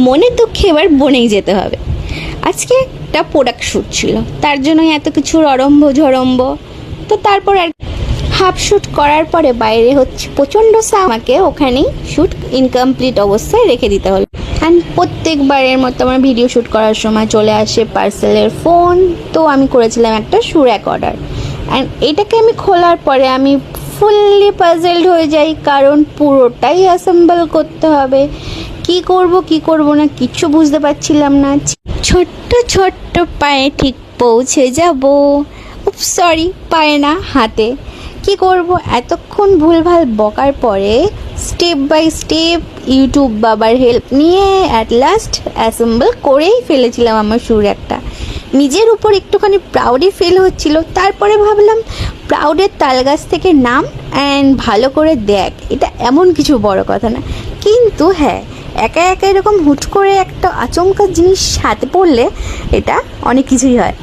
মনের দুঃখে এবার বনেই যেতে হবে। আজকে একটা প্রোডাক্ট শ্যুট ছিল, তার জন্যই এত কিছুর অরম্ভ ঝরম্ব। তো তারপর আর হাফ শ্যুট করার পরে বাইরে হচ্ছে প্রচণ্ড আমাকে ওখানেই শ্যুট ইনকমপ্লিট অবস্থায় রেখে দিতে হলো। অ্যান্ড প্রত্যেকবারের মতো আমার ভিডিও শ্যুট করার সময় চলে আসে পার্সেলের ফোন। তো আমি করেছিলাম একটা সুরাক অর্ডার, অ্যান্ড এটাকে আমি খোলার পরে আমি ফুললি পাজলড হয়ে যাই, কারণ পুরোটাই অ্যাসেম্বল করতে হবে। কি করব না কিচ্ছু বুঝতে পারছিলাম না। ছোট্ট ছোট্ট পায়ে ঠিক পৌঁছে যাব, সরি পায়ে না হাতে। কি করব, এতক্ষণ ভুলভাল বকার পরে স্টেপ বাই স্টেপ ইউটিউব বাবার হেল্প নিয়ে অ্যাট লাস্ট অ্যাসেম্বল করেই ফেলেছিলাম আমার সুরাকটা। নিজের উপর একটুখানি প্রাউডই ফিল হচ্ছিল। তারপরে ভাবলাম প্রাউডের তালগাছ থেকে নাম অ্যান্ড ভালো করে দেখ, এটা এমন কিছু বড় কথা না। কিন্তু হ্যাঁ, একা একা এরকম হুট করে একটা আচমকা জিনিস হাতে পড়লে এটা অনেক কিছুই হয়।